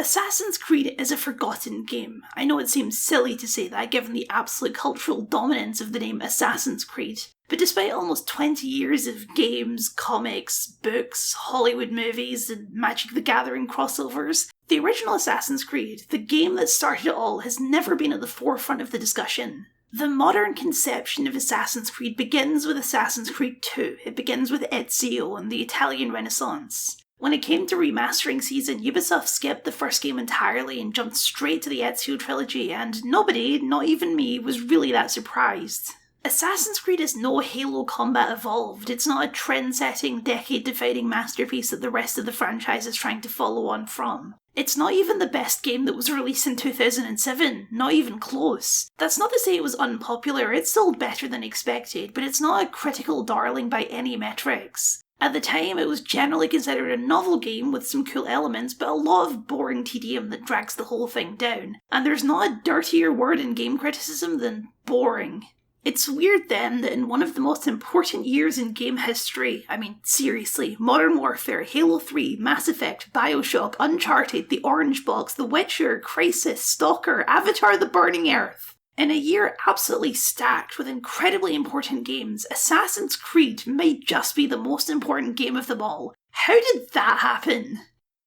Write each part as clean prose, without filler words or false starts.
Assassin's Creed is a forgotten game. I know it seems silly to say that given the absolute cultural dominance of the name Assassin's Creed, but despite almost 20 years of games, comics, books, Hollywood movies, and Magic the Gathering crossovers, the original Assassin's Creed, the game that started it all, has never been at the forefront of the discussion. The modern conception of Assassin's Creed begins with Assassin's Creed 2. It begins with Ezio and the Italian Renaissance. When it came to remastering season, Ubisoft skipped the first game entirely and jumped straight to the Ezio trilogy, and nobody, not even me, was really that surprised. Assassin's Creed is no Halo Combat Evolved. It's not a trend-setting, decade-defining masterpiece that the rest of the franchise is trying to follow on from. It's not even the best game that was released in 2007, not even close. That's not to say it was unpopular, it sold better than expected, but it's not a critical darling by any metrics. At the time, it was generally considered a novel game with some cool elements, but a lot of boring tedium that drags the whole thing down. And there's not a dirtier word in game criticism than boring. It's weird then that in one of the most important years in game history, I mean seriously, Modern Warfare, Halo 3, Mass Effect, Bioshock, Uncharted, The Orange Box, The Witcher, Crysis, Stalker, Avatar: The Burning Earth, in a year absolutely stacked with incredibly important games, Assassin's Creed might just be the most important game of them all. How did that happen?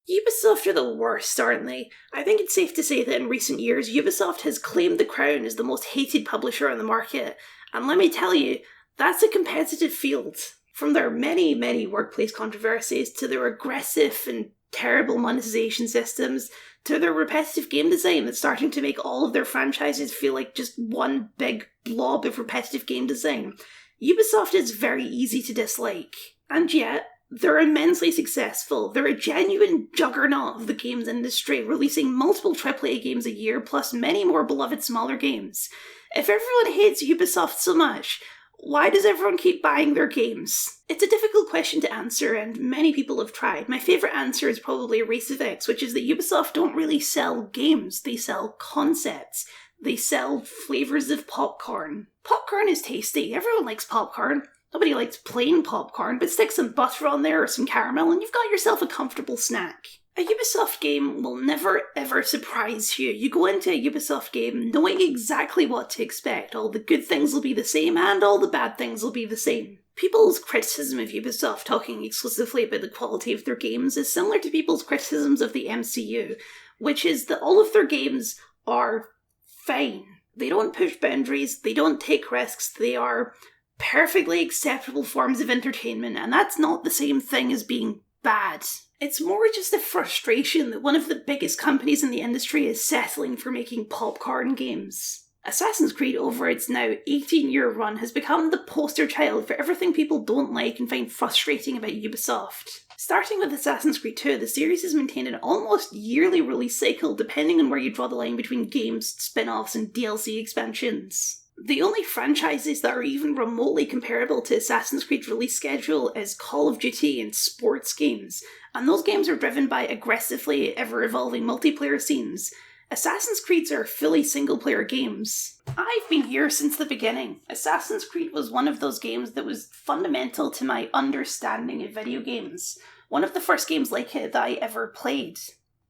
Ubisoft are the worst, aren't they? I think it's safe to say that in recent years, Ubisoft has claimed the crown as the most hated publisher on the market. And let me tell you, that's a competitive field. From their many, many workplace controversies to their aggressive and terrible monetization systems, to their repetitive game design that's starting to make all of their franchises feel like just one big blob of repetitive game design. Ubisoft is very easy to dislike. And yet, they're immensely successful. They're a genuine juggernaut of the games industry, releasing multiple AAA games a year, plus many more beloved smaller games. If everyone hates Ubisoft so much, why does everyone keep buying their games? It's a difficult question to answer, and many people have tried. My favourite answer is probably Race of X, which is that Ubisoft don't really sell games, they sell concepts. They sell flavours of popcorn. Popcorn is tasty, everyone likes popcorn. Nobody likes plain popcorn, but stick some butter on there or some caramel and you've got yourself a comfortable snack. A Ubisoft game will never ever surprise you. You go into a Ubisoft game knowing exactly what to expect. All the good things will be the same and all the bad things will be the same. People's criticism of Ubisoft talking exclusively about the quality of their games is similar to people's criticisms of the MCU, which is that all of their games are fine. They don't push boundaries, they don't take risks, they are perfectly acceptable forms of entertainment, and that's not the same thing as being bad. It's more just a frustration that one of the biggest companies in the industry is settling for making popcorn games. Assassin's Creed, over its now 18-year run, has become the poster child for everything people don't like and find frustrating about Ubisoft. Starting with Assassin's Creed 2, the series has maintained an almost yearly release cycle depending on where you draw the line between games, spin-offs and DLC expansions. The only franchises that are even remotely comparable to Assassin's Creed's release schedule is Call of Duty and sports games, and those games are driven by aggressively ever-evolving multiplayer scenes. Assassin's Creeds are fully single-player games. I've been here since the beginning. Assassin's Creed was one of those games that was fundamental to my understanding of video games. One of the first games like it that I ever played.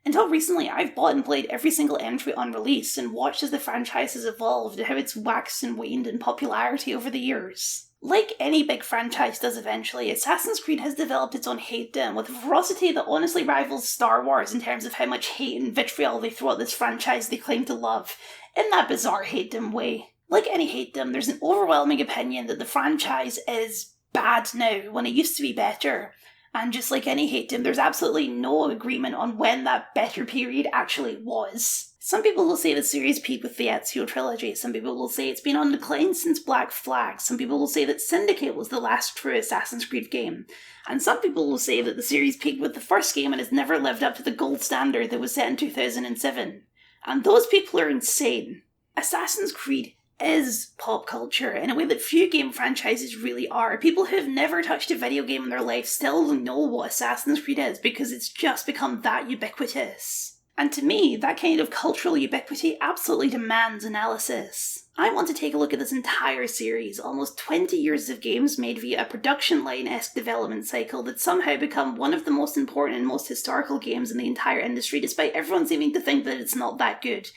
Until recently, I've bought and played every single entry on release and watched as the franchise has evolved and how it's waxed and waned in popularity over the years. Like any big franchise does eventually, Assassin's Creed has developed its own hatedom with a ferocity that honestly rivals Star Wars in terms of how much hate and vitriol they throw at this franchise they claim to love, in that bizarre hatedom way. Like any hatedom, there's an overwhelming opinion that the franchise is bad now when it used to be better. And just like any hatedom, there's absolutely no agreement on when that better period actually was. Some people will say the series peaked with the Ezio trilogy, some people will say it's been on decline since Black Flag, some people will say that Syndicate was the last true Assassin's Creed game, and some people will say that the series peaked with the first game and has never lived up to the gold standard that was set in 2007. And those people are insane. Assassin's Creed is pop culture in a way that few game franchises really are. People who have never touched a video game in their life still know what Assassin's Creed is because it's just become that ubiquitous. And to me, that kind of cultural ubiquity absolutely demands analysis. I want to take a look at this entire series, almost 20 years of games made via a production line-esque development cycle that's somehow become one of the most important and most historical games in the entire industry, despite everyone seeming to think that it's not that good.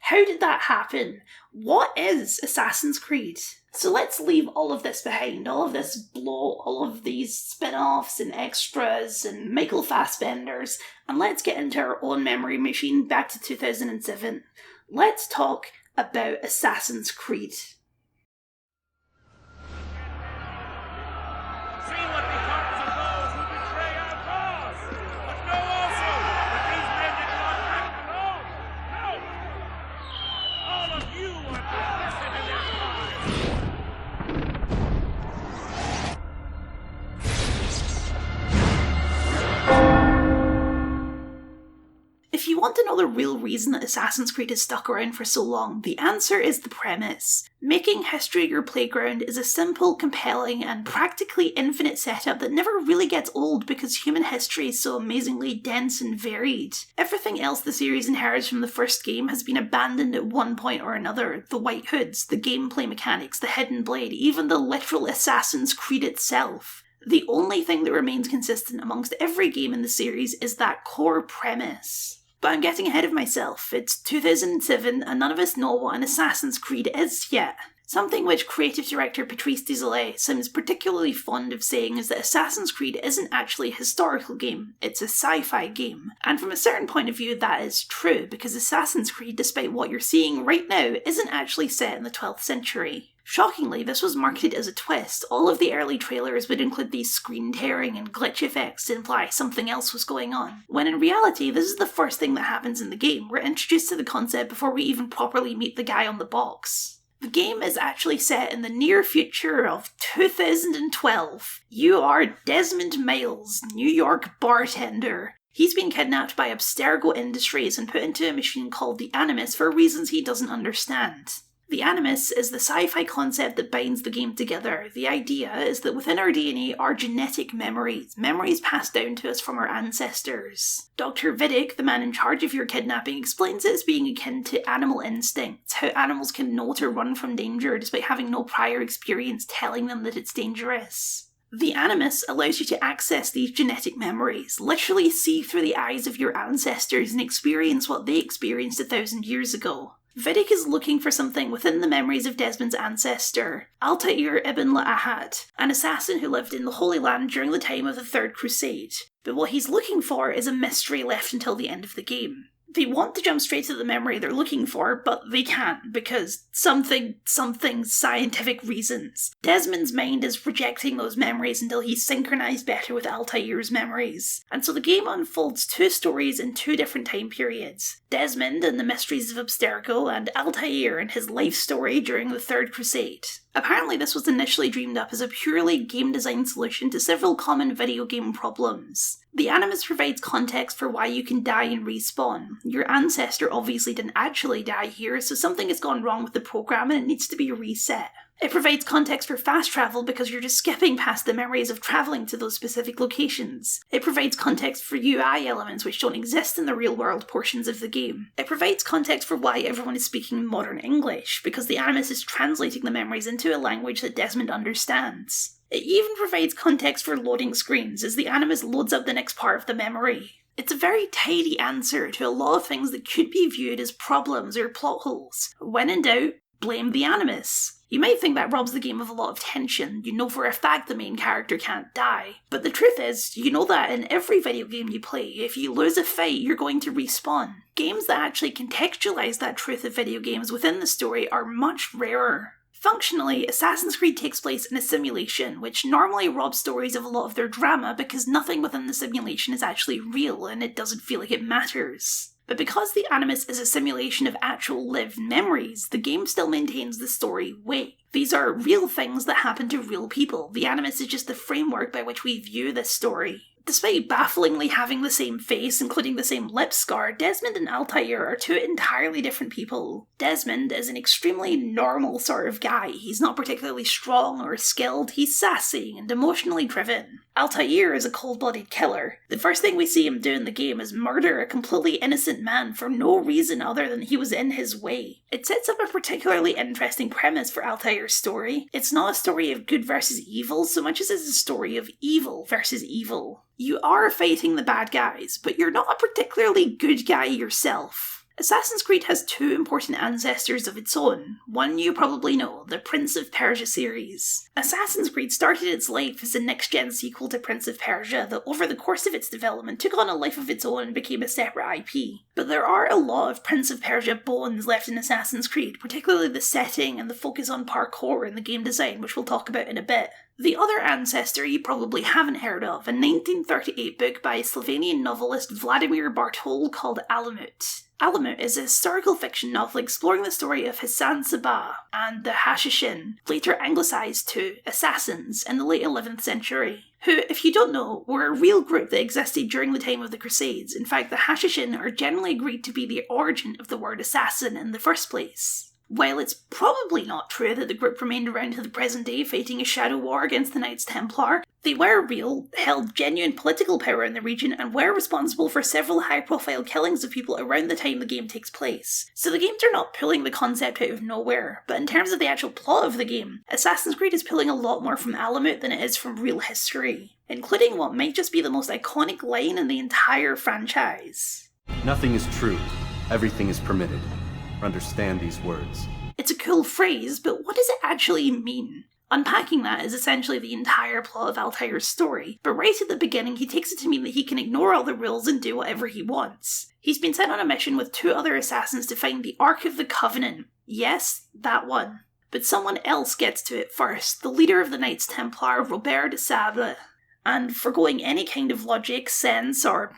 How did that happen? What is Assassin's Creed? So let's leave all of this behind, all of this bloat, all of these spin-offs and extras and Michael Fassbenders, and let's get into our own memory machine back to 2007. Let's talk about Assassin's Creed. If you want to know the real reason that Assassin's Creed has stuck around for so long, the answer is the premise. Making history your playground is a simple, compelling, and practically infinite setup that never really gets old because human history is so amazingly dense and varied. Everything else the series inherits from the first game has been abandoned at one point or another. The White Hoods, the gameplay mechanics, the Hidden Blade, even the literal Assassin's Creed itself. The only thing that remains consistent amongst every game in the series is that core premise. But I'm getting ahead of myself. It's 2007 and none of us know what an Assassin's Creed is yet. Something which creative director Patrice Désilets seems particularly fond of saying is that Assassin's Creed isn't actually a historical game, it's a sci-fi game. And from a certain point of view that is true, because Assassin's Creed, despite what you're seeing right now, isn't actually set in the 12th century. Shockingly, this was marketed as a twist. All of the early trailers would include these screen tearing and glitch effects to imply something else was going on, when in reality this is the first thing that happens in the game. We're introduced to the concept before we even properly meet the guy on the box. The game is actually set in the near future of 2012. You are Desmond Miles, New York bartender. He's been kidnapped by Abstergo Industries and put into a machine called the Animus for reasons he doesn't understand. The Animus is the sci-fi concept that binds the game together. The idea is that within our DNA are genetic memories passed down to us from our ancestors. Dr. Vidic, the man in charge of your kidnapping, explains it as being akin to animal instincts, how animals can know to run from danger despite having no prior experience telling them that it's dangerous. The Animus allows you to access these genetic memories, literally see through the eyes of your ancestors and experience what they experienced 1,000 years ago. Vidic is looking for something within the memories of Desmond's ancestor, Altair ibn La'ahat, an assassin who lived in the Holy Land during the time of the Third Crusade. But what he's looking for is a mystery left until the end of the game. They want to jump straight to the memory they're looking for, but they can't because something scientific reasons. Desmond's mind is rejecting those memories until he's synchronized better with Altair's memories. And so the game unfolds two stories in two different time periods. Desmond and the mysteries of Abstergo, and Altair and his life story during the Third Crusade. Apparently this was initially dreamed up as a purely game design solution to several common video game problems. The Animus provides context for why you can die and respawn. Your ancestor obviously didn't actually die here, so something has gone wrong with the program and it needs to be reset. It provides context for fast travel because you're just skipping past the memories of travelling to those specific locations. It provides context for UI elements which don't exist in the real world portions of the game. It provides context for why everyone is speaking modern English, because the Animus is translating the memories into a language that Desmond understands. It even provides context for loading screens as the Animus loads up the next part of the memory. It's a very tidy answer to a lot of things that could be viewed as problems or plot holes. When in doubt, blame the Animus. You might think that robs the game of a lot of tension. You know for a fact the main character can't die. But the truth is, you know that in every video game you play, if you lose a fight, you're going to respawn. Games that actually contextualize that truth of video games within the story are much rarer. Functionally, Assassin's Creed takes place in a simulation, which normally robs stories of a lot of their drama because nothing within the simulation is actually real and it doesn't feel like it matters. But because the Animus is a simulation of actual lived memories, the game still maintains the story weight. These are real things that happen to real people. The Animus is just the framework by which we view this story. Despite bafflingly having the same face, including the same lip scar, Desmond and Altair are two entirely different people. Desmond is an extremely normal sort of guy. He's not particularly strong or skilled, he's sassy and emotionally driven. Altair is a cold-blooded killer. The first thing we see him do in the game is murder a completely innocent man for no reason other than he was in his way. It sets up a particularly interesting premise for Altair's story. It's not a story of good versus evil so much as it's a story of evil versus evil. You are fighting the bad guys, but you're not a particularly good guy yourself. Assassin's Creed has two important ancestors of its own. One you probably know, the Prince of Persia series. Assassin's Creed started its life as a next-gen sequel to Prince of Persia that over the course of its development took on a life of its own and became a separate IP. But there are a lot of Prince of Persia bones left in Assassin's Creed, particularly the setting and the focus on parkour and the game design, which we'll talk about in a bit. The other ancestor you probably haven't heard of, a 1938 book by Slovenian novelist Vladimir Bartol called Alamut. Alamut is a historical fiction novel exploring the story of Hassan Sabah and the Hashishin, later anglicised to assassins in the late 11th century, who, if you don't know, were a real group that existed during the time of the Crusades. In fact, the Hashishin are generally agreed to be the origin of the word assassin in the first place. While it's probably not true that the group remained around to the present day fighting a shadow war against the Knights Templar, they were real, held genuine political power in the region, and were responsible for several high-profile killings of people around the time the game takes place. So the games are not pulling the concept out of nowhere, but in terms of the actual plot of the game, Assassin's Creed is pulling a lot more from Alamut than it is from real history, including what might just be the most iconic line in the entire franchise. Nothing is true. Everything is permitted. Understand these words. It's a cool phrase, but what does it actually mean? Unpacking that is essentially the entire plot of Altair's story, but right at the beginning he takes it to mean that he can ignore all the rules and do whatever he wants. He's been sent on a mission with two other assassins to find the Ark of the Covenant. Yes, that one. But someone else gets to it first, the leader of the Knights Templar, Robert de Sable. And forgoing any kind of logic, sense, or,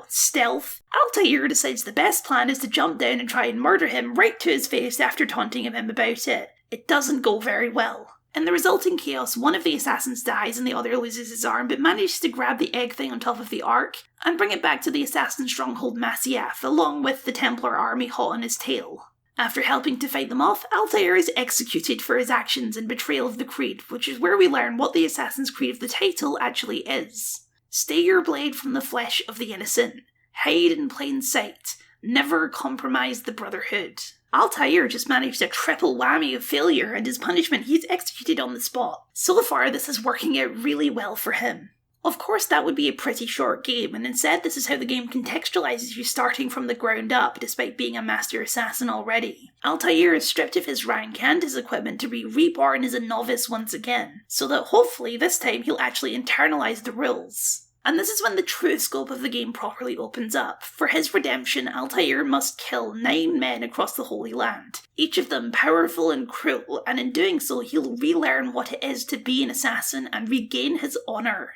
stealth, Altair decides the best plan is to jump down and try and murder him right to his face after taunting him about it. It doesn't go very well. In the resulting chaos, one of the assassins dies and the other loses his arm, but manages to grab the egg thing on top of the Ark and bring it back to the assassin stronghold Masyaf, along with the Templar army hot on his tail. After helping to fight them off, Altair is executed for his actions and betrayal of the Creed, which is where we learn what the Assassin's Creed of the title actually is. Stay your blade from the flesh of the innocent. Hide in plain sight. Never compromise the Brotherhood. Altair just managed a triple whammy of failure, and his punishment, he's executed on the spot. So far, this is working out really well for him. Of course, that would be a pretty short game, and instead this is how the game contextualizes you starting from the ground up, despite being a master assassin already. Altair is stripped of his rank and his equipment to be reborn as a novice once again, so that hopefully this time he'll actually internalize the rules. And this is when the true scope of the game properly opens up. For his redemption, Altair must kill 9 men across the Holy Land, each of them powerful and cruel, and in doing so he'll relearn what it is to be an assassin and regain his honour.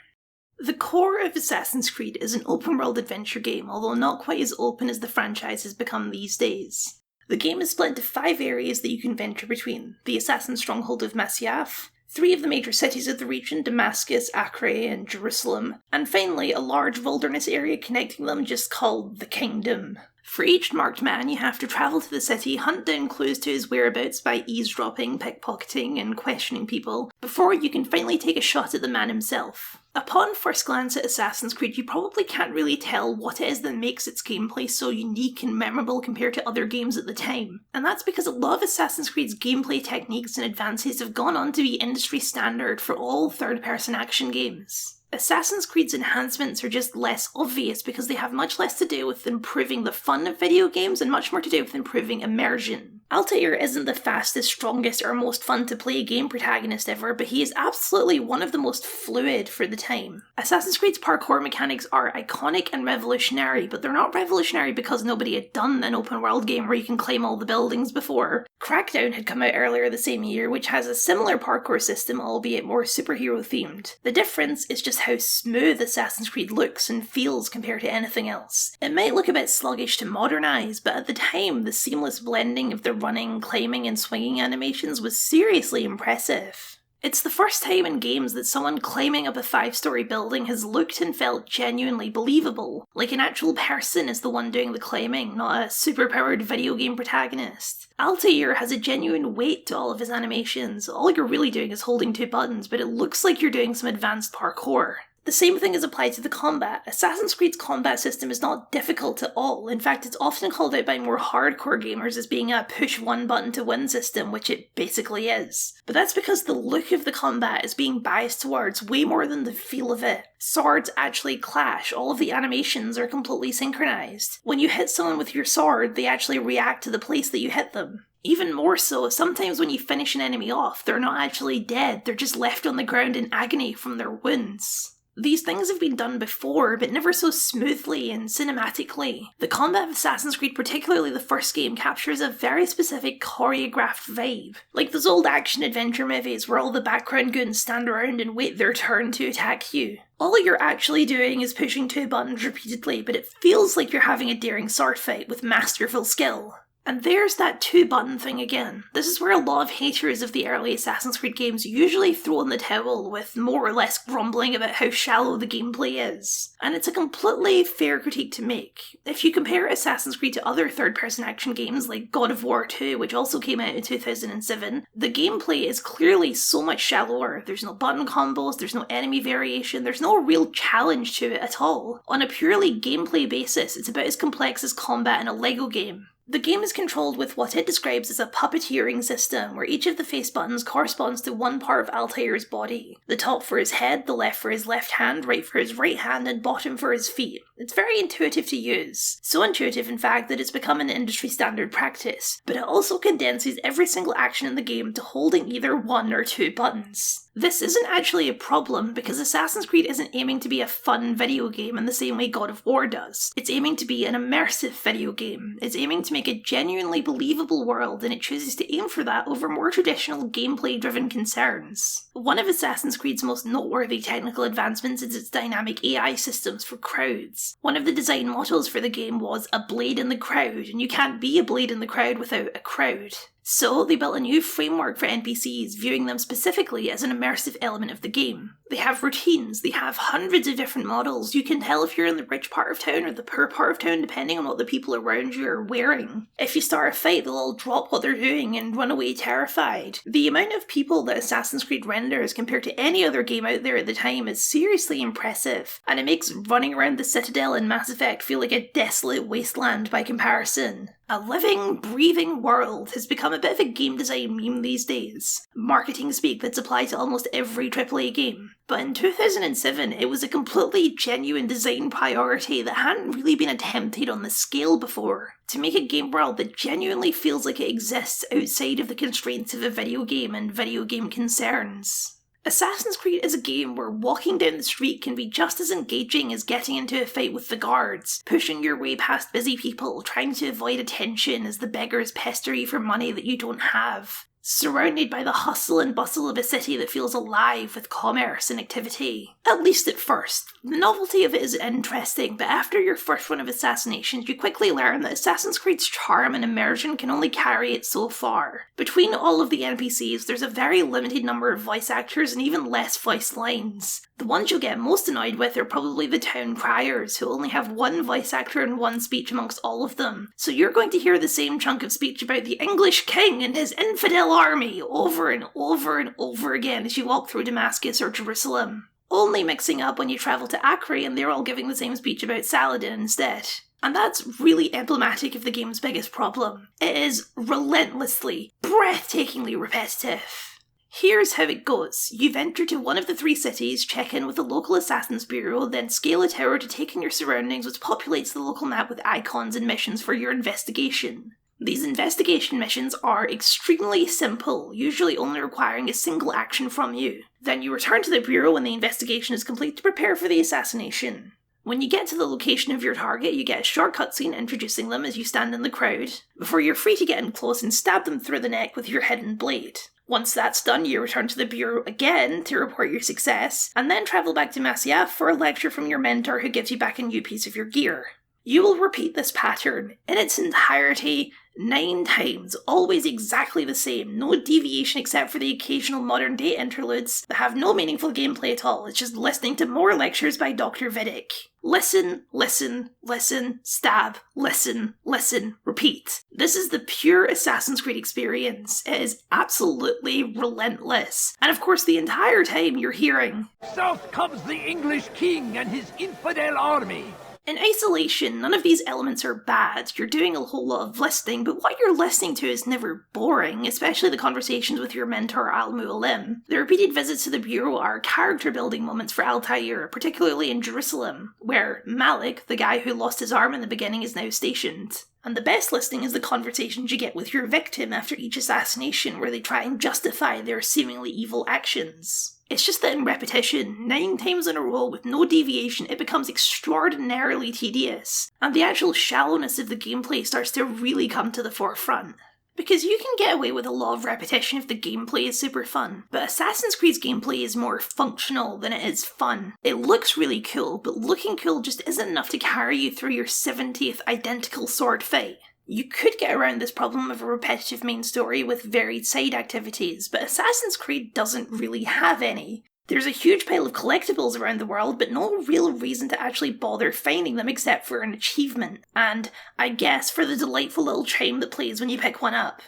The core of Assassin's Creed is an open-world adventure game, although not quite as open as the franchise has become these days. The game is split into 5 areas that you can venture between: the assassin stronghold of Masyaf, 3 of the major cities of the region, Damascus, Acre, and Jerusalem, and finally a large wilderness area connecting them just called the Kingdom. For each marked man, you have to travel to the city, hunt down clues to his whereabouts by eavesdropping, pickpocketing, and questioning people, before you can finally take a shot at the man himself. Upon first glance at Assassin's Creed, you probably can't really tell what it is that makes its gameplay so unique and memorable compared to other games at the time. And that's because a lot of Assassin's Creed's gameplay techniques and advances have gone on to be industry standard for all third-person action games. Assassin's Creed's enhancements are just less obvious because they have much less to do with improving the fun of video games and much more to do with improving immersion. Altair isn't the fastest, strongest, or most fun-to-play game protagonist ever, but he is absolutely one of the most fluid for the time. Assassin's Creed's parkour mechanics are iconic and revolutionary, but they're not revolutionary because nobody had done an open-world game where you can climb all the buildings before. Crackdown had come out earlier the same year, which has a similar parkour system, albeit more superhero-themed. The difference is just how smooth Assassin's Creed looks and feels compared to anything else. It might look a bit sluggish to modern eyes, but at the time, the seamless blending of the running, climbing, and swinging animations was seriously impressive. It's the first time in games that someone climbing up a 5-story building has looked and felt genuinely believable, like an actual person is the one doing the climbing, not a superpowered video game protagonist. Altair has a genuine weight to all of his animations. All you're really doing is holding 2 buttons, but it looks like you're doing some advanced parkour. The same thing is applied to the combat. Assassin's Creed's combat system is not difficult at all. In fact, it's often called out by more hardcore gamers as being a push one button to win system, which it basically is. But that's because the look of the combat is being biased towards way more than the feel of it. Swords actually clash, all of the animations are completely synchronized. When you hit someone with your sword, they actually react to the place that you hit them. Even more so, sometimes when you finish an enemy off, they're not actually dead, they're just left on the ground in agony from their wounds. These things have been done before, but never so smoothly and cinematically. The combat of Assassin's Creed, particularly the first game, captures a very specific choreographed vibe. Like those old action-adventure movies where all the background goons stand around and wait their turn to attack you. All you're actually doing is pushing 2 buttons repeatedly, but it feels like you're having a daring sword fight with masterful skill. And there's that 2-button thing again. This is where a lot of haters of the early Assassin's Creed games usually throw in the towel with more or less grumbling about how shallow the gameplay is. And it's a completely fair critique to make. If you compare Assassin's Creed to other third-person action games like God of War 2, which also came out in 2007, the gameplay is clearly so much shallower. There's no button combos, there's no enemy variation, there's no real challenge to it at all. On a purely gameplay basis, it's about as complex as combat in a Lego game. The game is controlled with what it describes as a puppeteering system, where each of the face buttons corresponds to one part of Altair's body. The top for his head, the left for his left hand, right for his right hand, and bottom for his feet. It's very intuitive to use. So intuitive, in fact, that it's become an industry standard practice. But it also condenses every single action in the game to holding either 1 or 2 buttons. This isn't actually a problem, because Assassin's Creed isn't aiming to be a fun video game in the same way God of War does. It's aiming to be an immersive video game. It's aiming to make a genuinely believable world, and it chooses to aim for that over more traditional gameplay-driven concerns. One of Assassin's Creed's most noteworthy technical advancements is its dynamic AI systems for crowds. One of the design mottos for the game was a blade in the crowd, and you can't be a blade in the crowd without a crowd. So they built a new framework for NPCs, viewing them specifically as an immersive element of the game. They have routines, they have hundreds of different models. You can tell if you're in the rich part of town or the poor part of town depending on what the people around you are wearing. If you start a fight, they'll all drop what they're doing and run away terrified. The amount of people that Assassin's Creed renders compared to any other game out there at the time is seriously impressive, and it makes running around the Citadel in Mass Effect feel like a desolate wasteland by comparison. A living, breathing world has become a bit of a game design meme these days. Marketing speak that's applied to almost every AAA game. But in 2007, it was a completely genuine design priority that hadn't really been attempted on this scale before. To make a game world that genuinely feels like it exists outside of the constraints of a video game and video game concerns. Assassin's Creed is a game where walking down the street can be just as engaging as getting into a fight with the guards, pushing your way past busy people, trying to avoid attention as the beggars pester you for money that you don't have. Surrounded by the hustle and bustle of a city that feels alive with commerce and activity. At least at first. The novelty of it is interesting, but after your first run of assassinations, you quickly learn that Assassin's Creed's charm and immersion can only carry it so far. Between all of the NPCs, there's a very limited number of voice actors and even less voice lines. The ones you'll get most annoyed with are probably the town criers, who only have one voice actor and one speech amongst all of them. So you're going to hear the same chunk of speech about the English king and his infidel army over and over and over again as you walk through Damascus or Jerusalem. Only mixing up when you travel to Acre and they're all giving the same speech about Saladin instead. And that's really emblematic of the game's biggest problem. It is relentlessly, breathtakingly repetitive. Here's how it goes. You've entered to one of the 3 cities, check in with the local Assassin's Bureau, then scale a tower to take in your surroundings, which populates the local map with icons and missions for your investigation. These investigation missions are extremely simple, usually only requiring a single action from you. Then you return to the Bureau when the investigation is complete to prepare for the assassination. When you get to the location of your target, you get a short cutscene introducing them as you stand in the crowd, before you're free to get in close and stab them through the neck with your hidden blade. Once that's done, you return to the Bureau again to report your success, and then travel back to Masyaf for a lecture from your mentor who gives you back a new piece of your gear. You will repeat this pattern in its entirety 9 times, always exactly the same, no deviation except for the occasional modern day interludes that have no meaningful gameplay at all. It's just listening to more lectures by Dr. Vidic. Listen, listen, listen, stab, listen, listen, repeat. This is the pure Assassin's Creed experience. It is absolutely relentless. And of course, the entire time you're hearing, "South comes the English king and his infidel army." in isolation, none of these elements are bad. You're doing a whole lot of listening, but what you're listening to is never boring, especially the conversations with your mentor Al-Mualim. The repeated visits to the Bureau are character-building moments for Altair, particularly in Jerusalem, where Malik, the guy who lost his arm in the beginning, is now stationed. And the best listening is the conversations you get with your victim after each assassination, where they try and justify their seemingly evil actions. It's just that in repetition, 9 times in a row with no deviation, it becomes extraordinarily tedious, and the actual shallowness of the gameplay starts to really come to the forefront. Because you can get away with a lot of repetition if the gameplay is super fun, but Assassin's Creed's gameplay is more functional than it is fun. It looks really cool, but looking cool just isn't enough to carry you through your 70th identical sword fight. You could get around this problem of a repetitive main story with varied side activities, but Assassin's Creed doesn't really have any. There's a huge pile of collectibles around the world, but no real reason to actually bother finding them except for an achievement, and, I guess, for the delightful little chime that plays when you pick one up.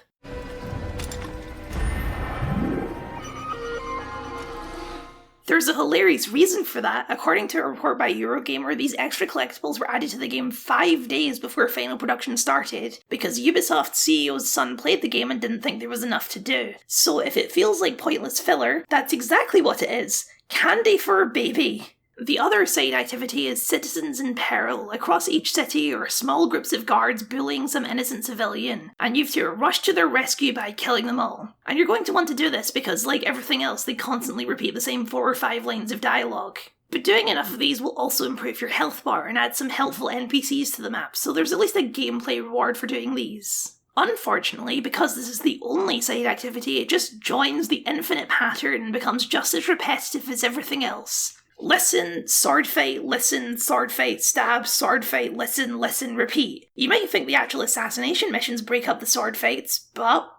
There's a hilarious reason for that. According to a report by Eurogamer, these extra collectibles were added to the game 5 days before final production started, because Ubisoft's CEO's son played the game and didn't think there was enough to do. So if it feels like pointless filler, that's exactly what it is. Candy for a baby. The other side activity is citizens in peril. Across each city are small groups of guards bullying some innocent civilian, and you have to rush to their rescue by killing them all. And you're going to want to do this because, like everything else, they constantly repeat the same 4 or 5 lines of dialogue. But doing enough of these will also improve your health bar and add some helpful NPCs to the map, so there's at least a gameplay reward for doing these. Unfortunately, because this is the only side activity, it just joins the infinite pattern and becomes just as repetitive as everything else. Listen, sword fight, stab, sword fight, listen, repeat. You might think the actual assassination missions break up the sword fights, but,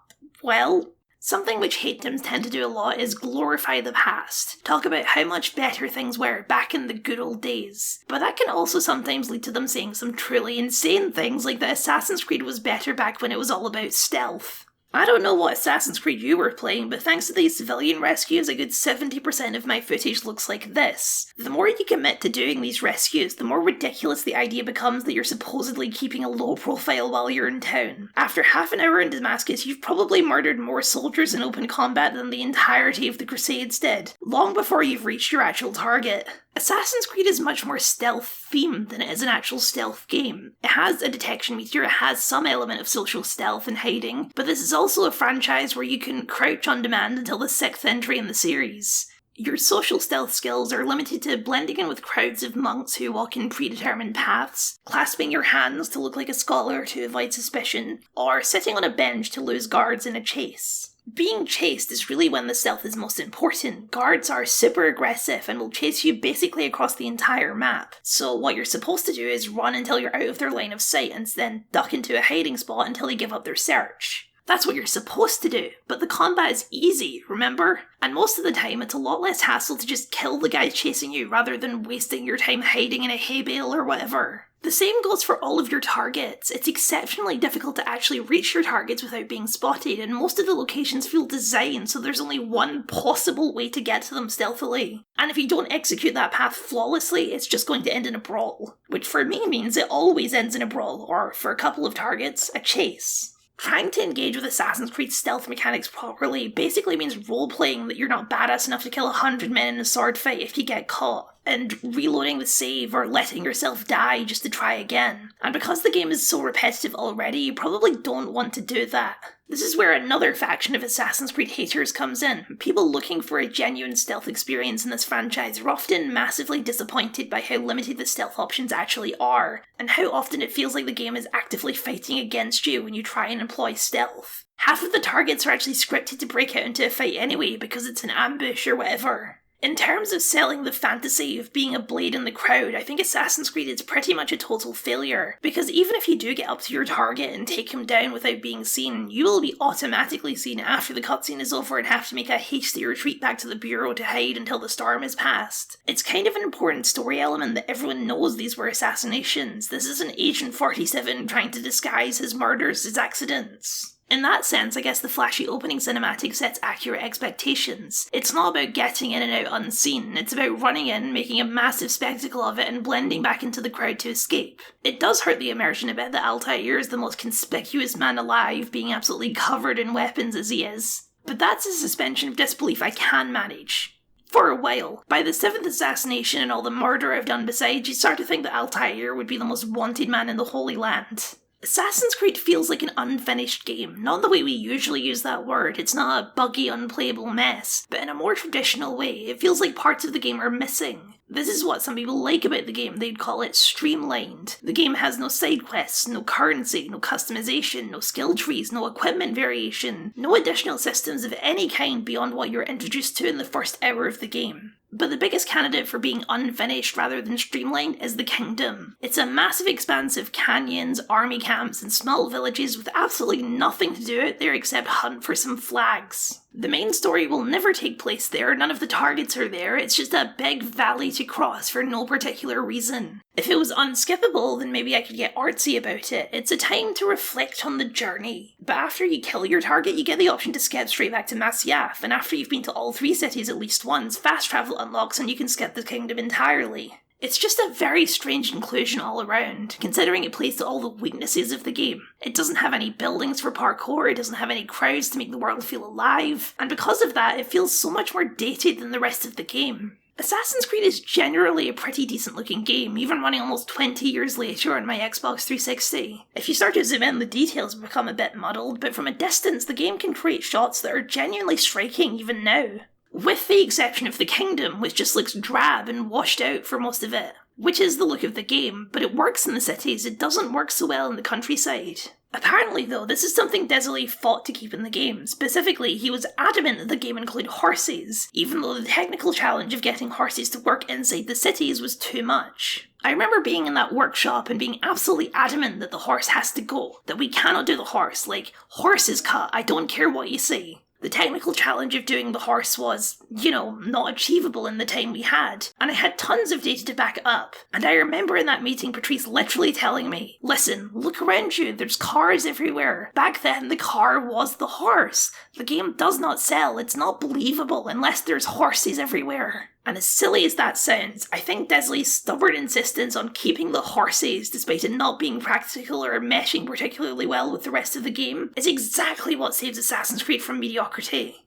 well, something which hate teams tend to do a lot is glorify the past. Talk about how much better things were back in the good old days. But that can also sometimes lead to them saying some truly insane things like that Assassin's Creed was better back when it was all about stealth. I don't know what Assassin's Creed you were playing, but thanks to these civilian rescues, a good 70% of my footage looks like this. The more you commit to doing these rescues, the more ridiculous the idea becomes that you're supposedly keeping a low profile while you're in town. After half an hour in Damascus, you've probably murdered more soldiers in open combat than the entirety of the Crusades did, long before you've reached your actual target. Assassin's Creed is much more stealth-themed than it is an actual stealth game. It has a detection meter, it has some element of social stealth and hiding, but this is also a franchise where you can crouch on demand until the 6th entry in the series. Your social stealth skills are limited to blending in with crowds of monks who walk in predetermined paths, clasping your hands to look like a scholar to avoid suspicion, or sitting on a bench to lose guards in a chase. Being chased is really when the stealth is most important. Guards are super aggressive and will chase you basically across the entire map. So what you're supposed to do is run until you're out of their line of sight and then duck into a hiding spot until they give up their search. That's what you're supposed to do, but the combat is easy, remember? And most of the time it's a lot less hassle to just kill the guy chasing you rather than wasting your time hiding in a hay bale or whatever. The same goes for all of your targets. It's exceptionally difficult to actually reach your targets without being spotted, and most of the locations feel designed so there's only one possible way to get to them stealthily. And if you don't execute that path flawlessly, it's just going to end in a brawl. Which for me means it always ends in a brawl, or for a couple of targets, a chase. Trying to engage with Assassin's Creed stealth mechanics properly basically means role-playing that you're not badass enough to kill 100 men in a sword fight if you get caught, and reloading the save or letting yourself die just to try again. And because the game is so repetitive already, you probably don't want to do that. This is where another faction of Assassin's Creed haters comes in. People looking for a genuine stealth experience in this franchise are often massively disappointed by how limited the stealth options actually are, and how often it feels like the game is actively fighting against you when you try and employ stealth. Half of the targets are actually scripted to break out into a fight anyway because it's an ambush or whatever. In terms of selling the fantasy of being a blade in the crowd, I think Assassin's Creed is pretty much a total failure, because even if you do get up to your target and take him down without being seen, you will be automatically seen after the cutscene is over and have to make a hasty retreat back to the bureau to hide until the storm is past. It's kind of an important story element that everyone knows these were assassinations. This isn't Agent 47 trying to disguise his murders as accidents. In that sense, I guess the flashy opening cinematic sets accurate expectations. It's not about getting in and out unseen, it's about running in, making a massive spectacle of it, and blending back into the crowd to escape. It does hurt the immersion a bit that Altair is the most conspicuous man alive, being absolutely covered in weapons as he is. But that's a suspension of disbelief I can manage. For a while. By the 7th assassination and all the murder I've done besides, you start to think that Altair would be the most wanted man in the Holy Land. Assassin's Creed feels like an unfinished game, not the way we usually use that word. It's not a buggy, unplayable mess, but in a more traditional way. It feels like parts of the game are missing. This is what some people like about the game. They'd call it streamlined. The game has no side quests, no currency, no customization, no skill trees, no equipment variation, no additional systems of any kind beyond what you're introduced to in the first hour of the game. But the biggest candidate for being unfinished rather than streamlined is the Kingdom. It's a massive expanse of canyons, army camps, and small villages with absolutely nothing to do out there except hunt for some flags. The main story will never take place there, none of the targets are there, it's just a big valley to cross for no particular reason. If it was unskippable, then maybe I could get artsy about it. It's a time to reflect on the journey. But after you kill your target, you get the option to skip straight back to Masyaf, and after you've been to all 3 cities at least once, fast travel unlocks and you can skip the kingdom entirely. It's just a very strange inclusion all around, considering it plays to all the weaknesses of the game. It doesn't have any buildings for parkour, it doesn't have any crowds to make the world feel alive, and because of that, it feels so much more dated than the rest of the game. Assassin's Creed is generally a pretty decent looking game, even running almost 20 years later on my Xbox 360. If you start to zoom in, the details become a bit muddled, but from a distance, the game can create shots that are genuinely striking even now. With the exception of the Kingdom, which just looks drab and washed out for most of it. Which is the look of the game, but it works in the cities, it doesn't work so well in the countryside. Apparently though, this is something Desilets fought to keep in the game. Specifically, he was adamant that the game include horses, even though the technical challenge of getting horses to work inside the cities was too much. I remember being in that workshop and being absolutely adamant that the horse has to go, that we cannot do the horse, like, horse is cut, I don't care what you say. The technical challenge of doing the horse was, not achievable in the time we had, and I had tons of data to back it up. And I remember in that meeting Patrice literally telling me, listen, look around you, there's cars everywhere. Back then the car was the horse. The game does not sell, it's not believable unless there's horses everywhere. And as silly as that sounds, I think Desilets' stubborn insistence on keeping the horses, despite it not being practical or meshing particularly well with the rest of the game, is exactly what saves Assassin's Creed from mediocrity.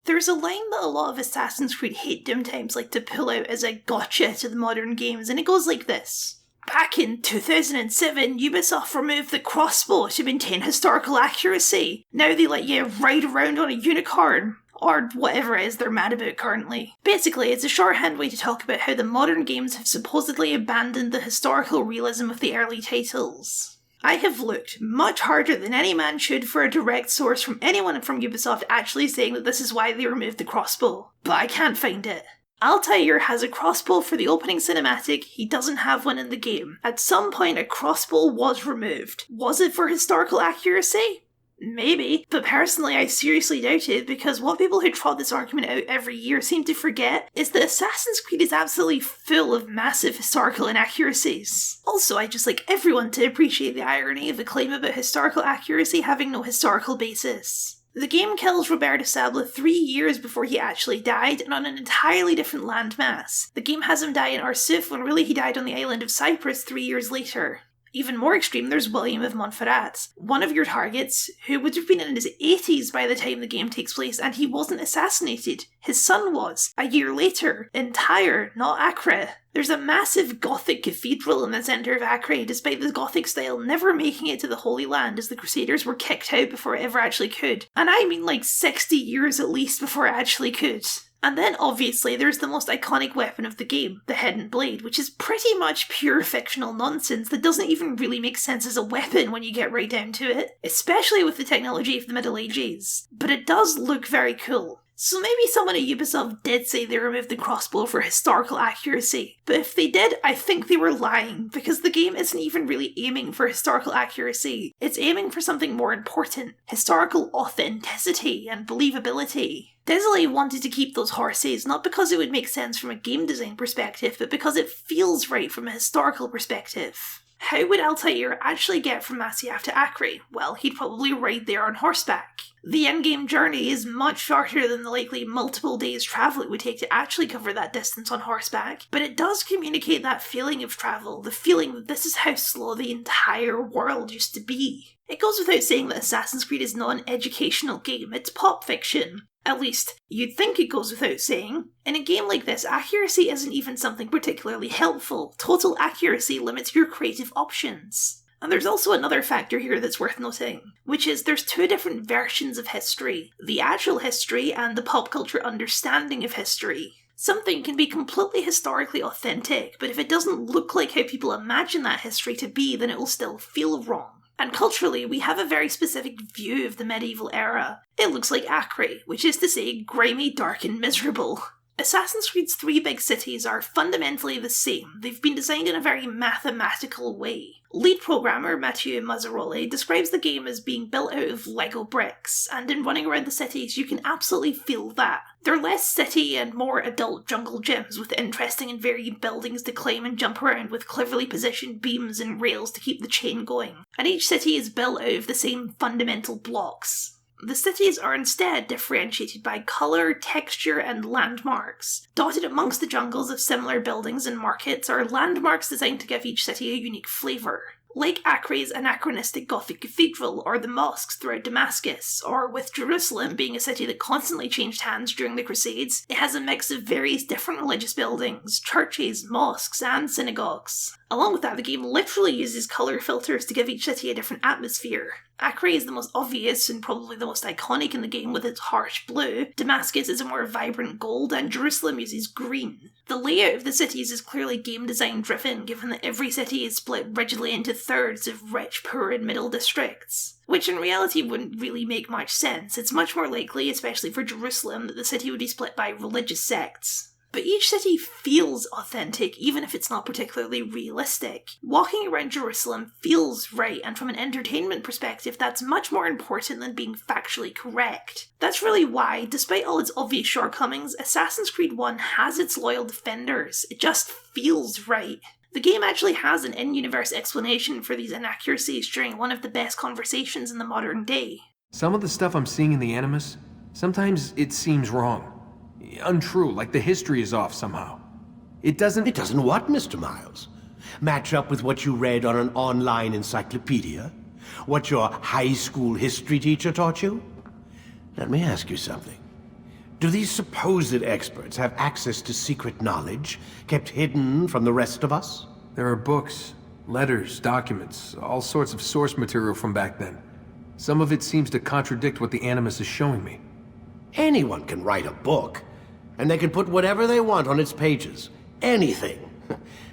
There's a line that a lot of Assassin's Creed hate Doom times like to pull out as a gotcha to the modern games, and it goes like this. Back in 2007, Ubisoft removed the crossbow to maintain historical accuracy. Now they let you ride around on a unicorn. Or whatever it is they're mad about currently. Basically, it's a shorthand way to talk about how the modern games have supposedly abandoned the historical realism of the early titles. I have looked much harder than any man should for a direct source from anyone from Ubisoft actually saying that this is why they removed the crossbow, but I can't find it. Altair has a crossbow for the opening cinematic, he doesn't have one in the game. At some point a crossbow was removed. Was it for historical accuracy? Maybe, but personally I seriously doubt it because what people who trot this argument out every year seem to forget is that Assassin's Creed is absolutely full of massive historical inaccuracies. Also, I just like everyone to appreciate the irony of a claim about historical accuracy having no historical basis. The game kills Robert de Sable 3 years before he actually died, and on an entirely different landmass. The game has him die in Arsuf when really he died on the island of Cyprus 3 years later. Even more extreme, there's William of Montferrat, one of your targets, who would have been in his 80s by the time the game takes place, and he wasn't assassinated. His son was, a year later, in Tyre, not Acre. There's a massive Gothic cathedral in the centre of Acre, despite the Gothic style never making it to the Holy Land as the Crusaders were kicked out before it ever actually could. And I mean like 60 years at least before it actually could. And then obviously there's the most iconic weapon of the game, the Hidden Blade, which is pretty much pure fictional nonsense that doesn't even really make sense as a weapon when you get right down to it, especially with the technology of the Middle Ages. But it does look very cool. So maybe someone at Ubisoft did say they removed the crossbow for historical accuracy, but if they did, I think they were lying, because the game isn't even really aiming for historical accuracy. It's aiming for something more important: historical authenticity and believability. Desolate wanted to keep those horses, not because it would make sense from a game design perspective, but because it feels right from a historical perspective. How would Altair actually get from Masyaf to Acre? Well, he'd probably ride there on horseback. The in-game journey is much shorter than the likely multiple days travel it would take to actually cover that distance on horseback, but it does communicate that feeling of travel, the feeling that this is how slow the entire world used to be. It goes without saying that Assassin's Creed is not an educational game, it's pop fiction. At least, you'd think it goes without saying. In a game like this, accuracy isn't even something particularly helpful. Total accuracy limits your creative options. And there's also another factor here that's worth noting, which is there's two different versions of history: the actual history and the pop culture understanding of history. Something can be completely historically authentic, but if it doesn't look like how people imagine that history to be, then it will still feel wrong. And culturally, we have a very specific view of the medieval era. It looks like Acre, which is to say grimy, dark and miserable. Assassin's Creed's three big cities are fundamentally the same. They've been designed in a very mathematical way. Lead programmer Matteo Mazzaroli describes the game as being built out of Lego bricks, and in running around the cities you can absolutely feel that. They're less city and more adult jungle gyms with interesting and varied buildings to climb and jump around with cleverly positioned beams and rails to keep the chain going. And each city is built out of the same fundamental blocks. The cities are instead differentiated by colour, texture and landmarks. Dotted amongst the jungles of similar buildings and markets are landmarks designed to give each city a unique flavour. Like Acre's anachronistic Gothic cathedral or the mosques throughout Damascus, or with Jerusalem being a city that constantly changed hands during the Crusades, it has a mix of various different religious buildings, churches, mosques and synagogues. Along with that, the game literally uses colour filters to give each city a different atmosphere. Acre is the most obvious and probably the most iconic in the game with its harsh blue, Damascus is a more vibrant gold, and Jerusalem uses green. The layout of the cities is clearly game design driven, given that every city is split rigidly into thirds of rich, poor and middle districts. Which in reality wouldn't really make much sense. It's much more likely, especially for Jerusalem, that the city would be split by religious sects. But each city feels authentic, even if it's not particularly realistic. Walking around Jerusalem feels right, and from an entertainment perspective, that's much more important than being factually correct. That's really why, despite all its obvious shortcomings, Assassin's Creed 1 has its loyal defenders. It just feels right. The game actually has an in-universe explanation for these inaccuracies during one of the best conversations in the modern day. Some of the stuff I'm seeing in the Animus, sometimes it seems wrong. Untrue, like the history is off somehow. It doesn't what, Mr. Miles? Match up with what you read on an online encyclopedia? What your high school history teacher taught you? Let me ask you something. Do these supposed experts have access to secret knowledge kept hidden from the rest of us? There are books, letters, documents, all sorts of source material from back then. Some of it seems to contradict what the Animus is showing me. Anyone can write a book, and they can put whatever they want on its pages. Anything.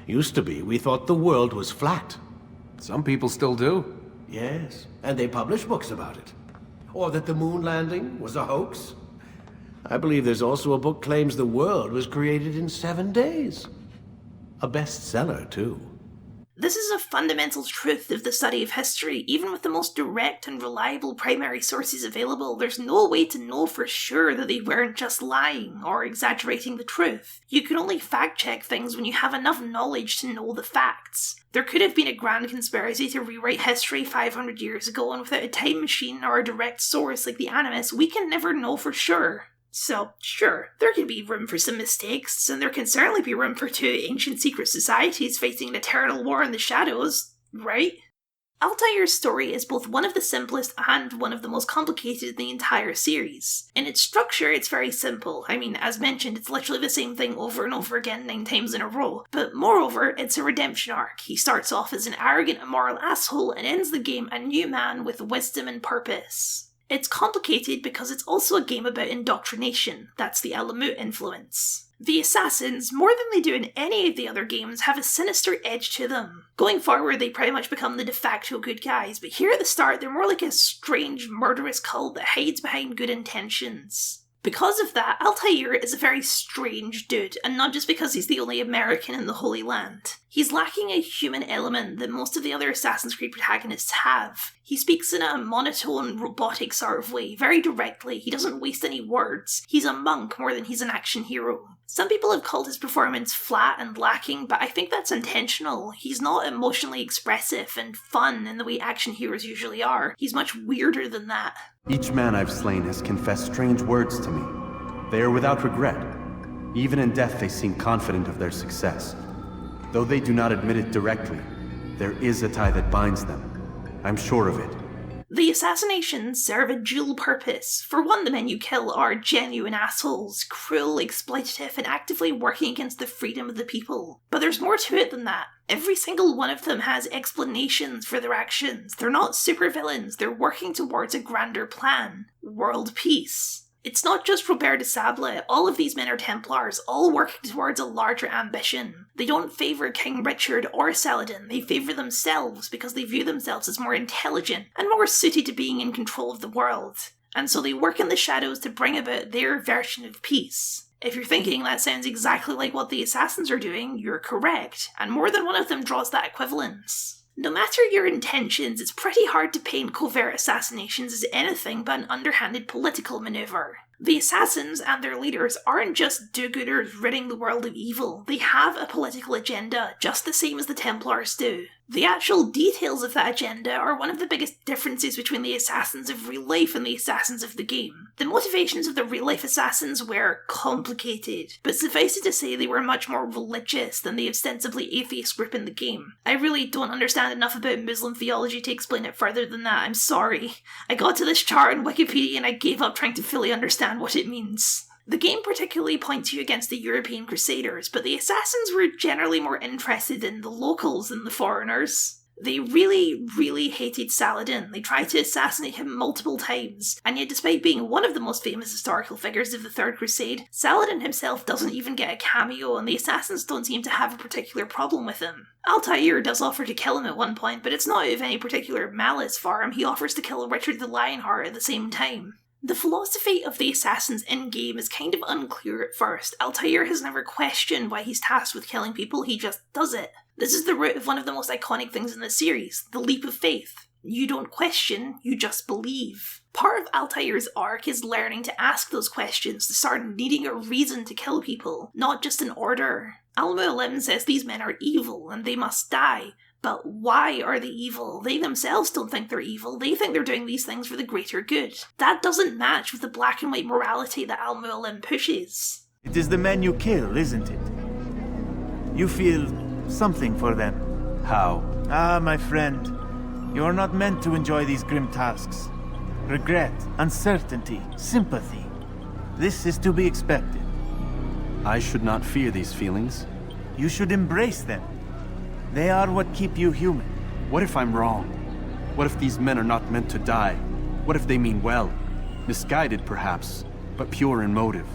Used to be, we thought the world was flat. Some people still do. Yes, and they publish books about it. Or that the moon landing was a hoax. I believe there's also a book claims the world was created in 7 days. A bestseller, too. This is a fundamental truth of the study of history. Even with the most direct and reliable primary sources available, there's no way to know for sure that they weren't just lying or exaggerating the truth. You can only fact-check things when you have enough knowledge to know the facts. There could have been a grand conspiracy to rewrite history 500 years ago, and without a time machine or a direct source like the Animus, we can never know for sure. So, sure, there can be room for some mistakes, and there can certainly be room for two ancient secret societies fighting an eternal war in the shadows, right? Altair's story is both one of the simplest and one of the most complicated in the entire series. In its structure, it's very simple. I mean, as mentioned, it's literally the same thing over and over again 9 times in a row. But moreover, it's a redemption arc. He starts off as an arrogant, immoral asshole and ends the game a new man with wisdom and purpose. It's complicated because it's also a game about indoctrination. That's the Alamut influence. The assassins, more than they do in any of the other games, have a sinister edge to them. Going forward, they pretty much become the de facto good guys, but here at the start, they're more like a strange, murderous cult that hides behind good intentions. Because of that, Altair is a very strange dude, and not just because he's the only American in the Holy Land. He's lacking a human element that most of the other Assassin's Creed protagonists have. He speaks in a monotone, robotic sort of way, very directly. He doesn't waste any words. He's a monk more than he's an action hero. Some people have called his performance flat and lacking, but I think that's intentional. He's not emotionally expressive and fun in the way action heroes usually are. He's much weirder than that. Each man I've slain has confessed strange words to me. They are without regret. Even in death they seem confident of their success. Though they do not admit it directly, there is a tie that binds them. I'm sure of it. The assassinations serve a dual purpose. For one, the men you kill are genuine assholes, cruel, exploitative, and actively working against the freedom of the people. But there's more to it than that. Every single one of them has explanations for their actions. They're not supervillains, they're working towards a grander plan. World peace. It's not just Robert de Sable, all of these men are Templars, all working towards a larger ambition. They don't favour King Richard or Saladin, they favour themselves because they view themselves as more intelligent and more suited to being in control of the world. And so they work in the shadows to bring about their version of peace. If you're thinking that sounds exactly like what the assassins are doing, you're correct, and more than one of them draws that equivalence. No matter your intentions, it's pretty hard to paint covert assassinations as anything but an underhanded political maneuver. The assassins and their leaders aren't just do-gooders ridding the world of evil, they have a political agenda, just the same as the Templars do. The actual details of that agenda are one of the biggest differences between the assassins of real life and the assassins of the game. The motivations of the real-life assassins were complicated, but suffice it to say they were much more religious than the ostensibly atheist group in the game. I really don't understand enough about Muslim theology to explain it further than that, I'm sorry. I got to this chart on Wikipedia and I gave up trying to fully understand what it means. The game particularly points you against the European Crusaders, but the assassins were generally more interested in the locals than the foreigners. They really hated Saladin. They tried to assassinate him multiple times, and yet despite being one of the most famous historical figures of the Third Crusade, Saladin himself doesn't even get a cameo, and the assassins don't seem to have a particular problem with him. Altair does offer to kill him at one point, but it's not out of any particular malice for him. He offers to kill Richard the Lionheart at the same time. The philosophy of the assassins in-game is kind of unclear at first. Altair has never questioned why he's tasked with killing people, he just does it. This is the root of one of the most iconic things in the series, the leap of faith. You don't question, you just believe. Part of Altair's arc is learning to ask those questions, to start needing a reason to kill people, not just an order. Al-Mualim says these men are evil and they must die. But why are they evil? They themselves don't think they're evil, they think they're doing these things for the greater good. That doesn't match with the black and white morality that Al-Mualim pushes. It is the men you kill, isn't it? You feel something for them. How? Ah, my friend, you are not meant to enjoy these grim tasks. Regret, uncertainty, sympathy. This is to be expected. I should not fear these feelings. You should embrace them. They are what keep you human. What if I'm wrong? What if these men are not meant to die? What if they mean well? Misguided, perhaps, but pure in motive.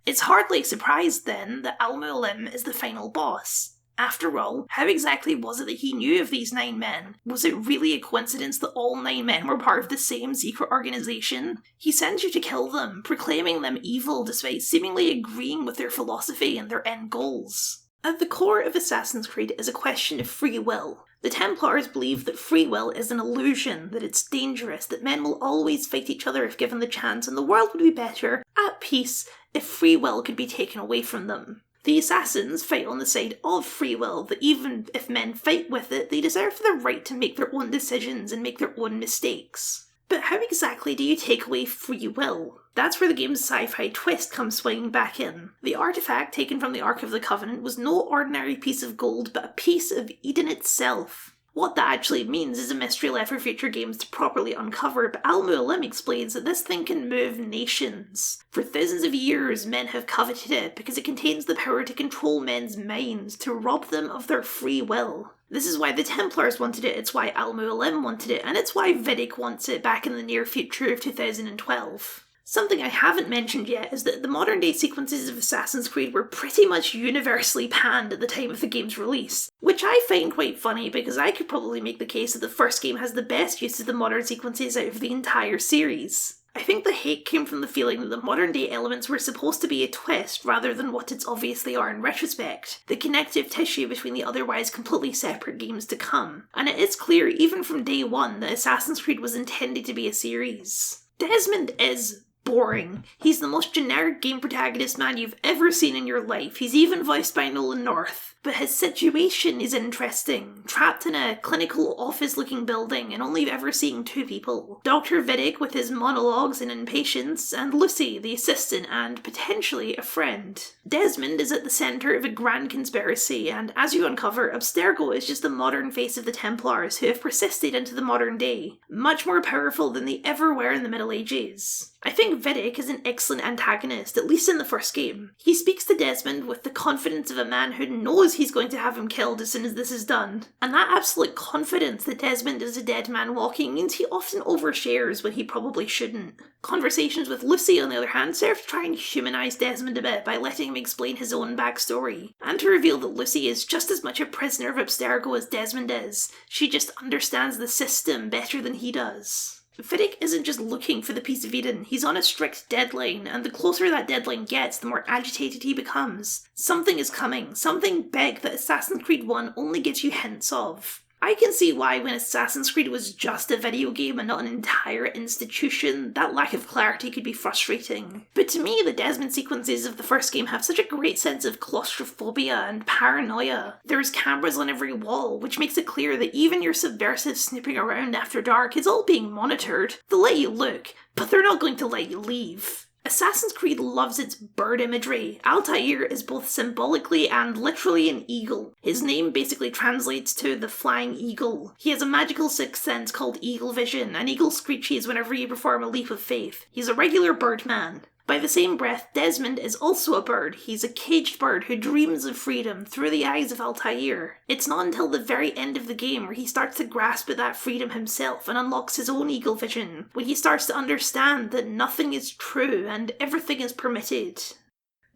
It's hardly a surprise, then, that Al-Mualim is the final boss. After all, how exactly was it that he knew of these 9 men? Was it really a coincidence that all 9 men were part of the same secret organization? He sends you to kill them, proclaiming them evil despite seemingly agreeing with their philosophy and their end goals. At the core of Assassin's Creed is a question of free will. The Templars believe that free will is an illusion, that it's dangerous, that men will always fight each other if given the chance, and the world would be better, at peace, if free will could be taken away from them. The assassins fight on the side of free will, that even if men fight with it, they deserve the right to make their own decisions and make their own mistakes. But how exactly do you take away free will? That's where the game's sci-fi twist comes swinging back in. The artifact taken from the Ark of the Covenant was no ordinary piece of gold, but a piece of Eden itself. What that actually means is a mystery left for future games to properly uncover, but Al-Mualim explains that this thing can move nations. For thousands of years, men have coveted it because it contains the power to control men's minds, to rob them of their free will. This is why the Templars wanted it, it's why Al-Mualim wanted it, and it's why Vidic wants it back in the near future of 2012. Something I haven't mentioned yet is that the modern day sequences of Assassin's Creed were pretty much universally panned at the time of the game's release, which I find quite funny because I could probably make the case that the first game has the best use of the modern sequences out of the entire series. I think the hate came from the feeling that the modern day elements were supposed to be a twist rather than what it obviously are in retrospect, the connective tissue between the otherwise completely separate games to come. And it is clear even from day one that Assassin's Creed was intended to be a series. Desmond is boring. He's the most generic game protagonist man you've ever seen in your life. He's even voiced by Nolan North. But his situation is interesting. Trapped in a clinical office-looking building and only ever seeing two people. Dr. Vidic with his monologues and impatience, and Lucy, the assistant and potentially a friend. Desmond is at the centre of a grand conspiracy, and as you uncover, Abstergo is just the modern face of the Templars who have persisted into the modern day. Much more powerful than they ever were in the Middle Ages. I think Vidic is an excellent antagonist, at least in the first game. He speaks to Desmond with the confidence of a man who knows he's going to have him killed as soon as this is done. And that absolute confidence that Desmond is a dead man walking means he often overshares when he probably shouldn't. Conversations with Lucy, on the other hand, serve to try and humanise Desmond a bit by letting him explain his own backstory, and to reveal that Lucy is just as much a prisoner of Abstergo as Desmond is. She just understands the system better than he does. Vidic isn't just looking for the piece of Eden, he's on a strict deadline, and the closer that deadline gets, the more agitated he becomes. Something is coming, something big that Assassin's Creed 1 only gives you hints of. I can see why when Assassin's Creed was just a video game and not an entire institution, that lack of clarity could be frustrating. But to me, the Desmond sequences of the first game have such a great sense of claustrophobia and paranoia. There's cameras on every wall, which makes it clear that even your subversive snooping around after dark is all being monitored. They'll let you look, but they're not going to let you leave. Assassin's Creed loves its bird imagery. Altair is both symbolically and literally an eagle. His name basically translates to the flying eagle. He has a magical sixth sense called eagle vision, and eagle screeches whenever you perform a leap of faith. He's a regular birdman. By the same breath, Desmond is also a bird. He's a caged bird who dreams of freedom through the eyes of Altair. It's not until the very end of the game where he starts to grasp at that freedom himself and unlocks his own eagle vision, when he starts to understand that nothing is true and everything is permitted.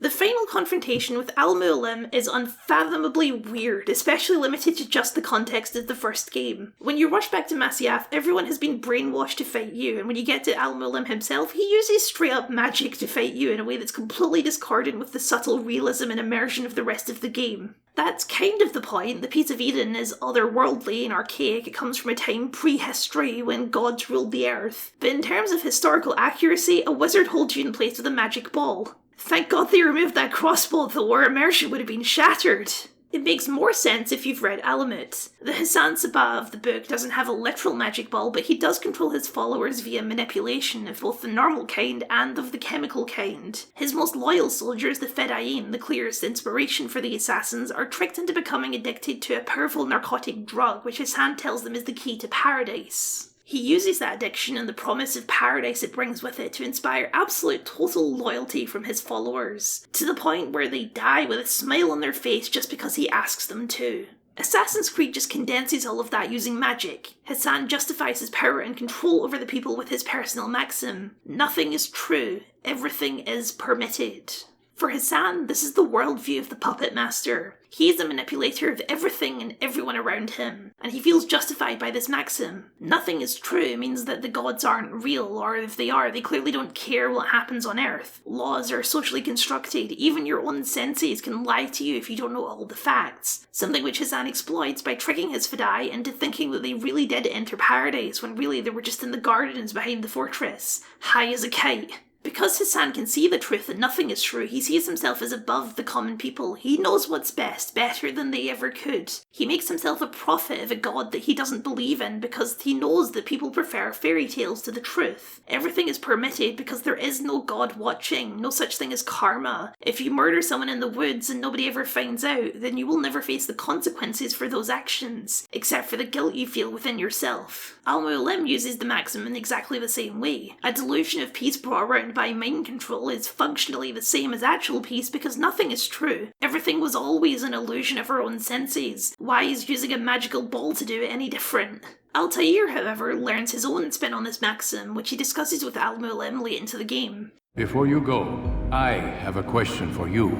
The final confrontation with Al-Mualim is unfathomably weird, especially limited to just the context of the first game. When you rush back to Masyaf, everyone has been brainwashed to fight you, and when you get to Al-Mualim himself, he uses straight-up magic to fight you in a way that's completely discordant with the subtle realism and immersion of the rest of the game. That's kind of the point. The Piece of Eden is otherworldly and archaic. It comes from a time prehistory when gods ruled the earth. But in terms of historical accuracy, a wizard holds you in place with a magic ball. Thank God they removed that crossbow, the war immersion would have been shattered. It makes more sense if you've read Alamut. The Hassan Sabah of the book doesn't have a literal magic ball, but he does control his followers via manipulation of both the normal kind and of the chemical kind. His most loyal soldiers, the Fedayeen, the clearest inspiration for the assassins, are tricked into becoming addicted to a powerful narcotic drug, which Hassan tells them is the key to paradise. He uses that addiction and the promise of paradise it brings with it to inspire absolute total loyalty from his followers, to the point where they die with a smile on their face just because he asks them to. Assassin's Creed just condenses all of that using magic. Hassan justifies his power and control over the people with his personal maxim: nothing is true, everything is permitted. For Hassan, this is the worldview of the puppet master. He is a manipulator of everything and everyone around him, and he feels justified by this maxim. Nothing is true means that the gods aren't real, or if they are, they clearly don't care what happens on Earth. Laws are socially constructed. Even your own senses can lie to you if you don't know all the facts. Something which Hassan exploits by tricking his Fedai into thinking that they really did enter paradise when really they were just in the gardens behind the fortress, high as a kite. Because Hassan can see the truth and nothing is true, he sees himself as above the common people. He knows what's best, better than they ever could. He makes himself a prophet of a god that he doesn't believe in because he knows that people prefer fairy tales to the truth. Everything is permitted because there is no god watching, no such thing as karma. If you murder someone in the woods and nobody ever finds out, then you will never face the consequences for those actions, except for the guilt you feel within yourself. Al-Mualim uses the maxim in exactly the same way. A delusion of peace brought around by mind control is functionally the same as actual peace because nothing is true. Everything was always an illusion of our own senses. Why is using a magical ball to do it any different? Altair, however, learns his own spin on this maxim, which he discusses with Al-Mualim late into the game. Before you go, I have a question for you.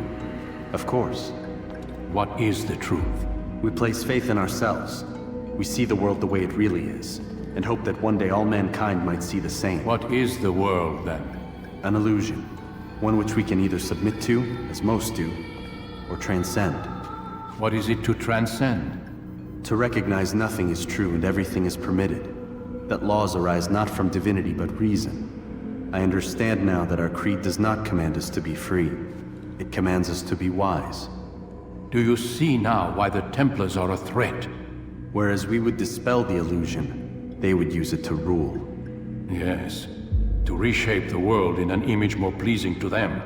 Of course. What is the truth? We place faith in ourselves. We see the world the way it really is. and hoped that one day all mankind might see the same. What is the world, then? An illusion. One which we can either submit to, as most do, or transcend. What is it to transcend? To recognize nothing is true and everything is permitted. That laws arise not from divinity but reason. I understand now that our creed does not command us to be free. It commands us to be wise. Do you see now why the Templars are a threat? Whereas we would dispel the illusion, they would use it to rule. Yes, to reshape the world in an image more pleasing to them.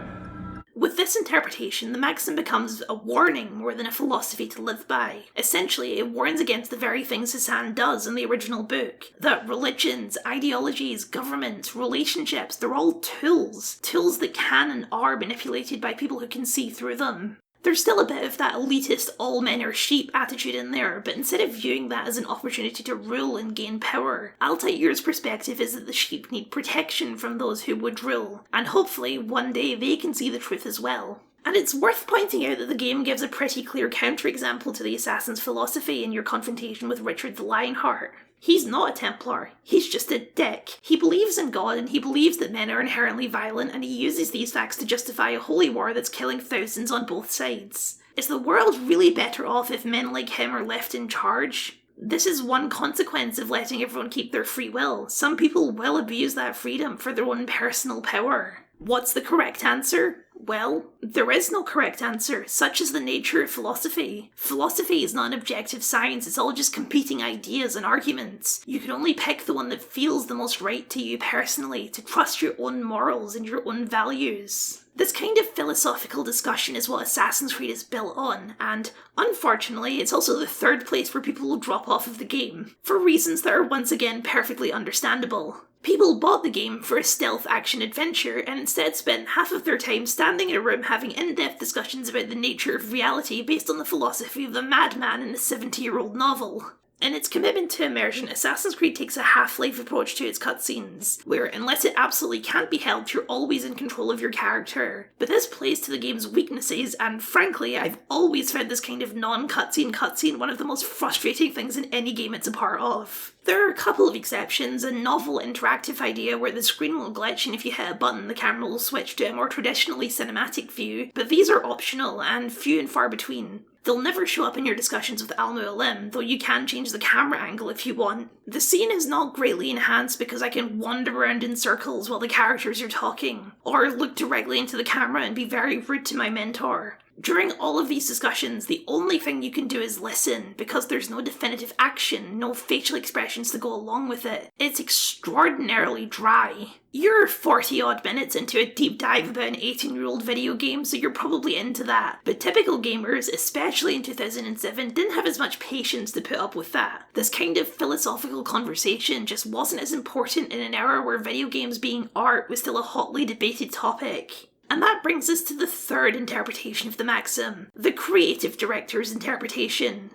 With this interpretation, the maxim becomes a warning more than a philosophy to live by. Essentially, it warns against the very things Hassan does in the original book. That religions, ideologies, governments, relationships, they're all tools. Tools that can and are manipulated by people who can see through them. There's still a bit of that elitist all men are sheep attitude in there, but instead of viewing that as an opportunity to rule and gain power, Altair's perspective is that the sheep need protection from those who would rule, and hopefully one day they can see the truth as well. And it's worth pointing out that the game gives a pretty clear counterexample to the assassin's philosophy in your confrontation with Richard the Lionheart. He's not a Templar, he's just a dick. He believes in God and he believes that men are inherently violent, and he uses these facts to justify a holy war that's killing thousands on both sides. Is the world really better off if men like him are left in charge? This is one consequence of letting everyone keep their free will. Some people will abuse that freedom for their own personal power. What's the correct answer? Well, there is no correct answer. Such is the nature of philosophy. Philosophy is not an objective science, it's all just competing ideas and arguments. You can only pick the one that feels the most right to you personally, to trust your own morals and your own values. This kind of philosophical discussion is what Assassin's Creed is built on, and unfortunately, it's also the third place where people will drop off of the game, for reasons that are once again perfectly understandable. People bought the game for a stealth action adventure and instead spent half of their time standing in a room having in-depth discussions about the nature of reality based on the philosophy of the madman in a 70-year-old novel. In its commitment to immersion, Assassin's Creed takes a Half-Life approach to its cutscenes, where unless it absolutely can't be helped, you're always in control of your character. But this plays to the game's weaknesses, and frankly, I've always found this kind of non-cutscene cutscene one of the most frustrating things in any game it's a part of. There are a couple of exceptions, a novel interactive idea where the screen will glitch and if you hit a button the camera will switch to a more traditionally cinematic view, but these are optional and few and far between. They'll never show up in your discussions with Al-Mualim, though you can change the camera angle if you want. The scene is not greatly enhanced because I can wander around in circles while the characters are talking, or look directly into the camera and be very rude to my mentor. During all of these discussions, the only thing you can do is listen, because there's no definitive action, no facial expressions to go along with it. It's extraordinarily dry. You're 40-odd minutes into a deep dive about an 18-year-old video game, so you're probably into that. But typical gamers, especially in 2007, didn't have as much patience to put up with that. This kind of philosophical conversation just wasn't as important in an era where video games being art was still a hotly debated topic. And that brings us to the third interpretation of the maxim, the creative director's interpretation.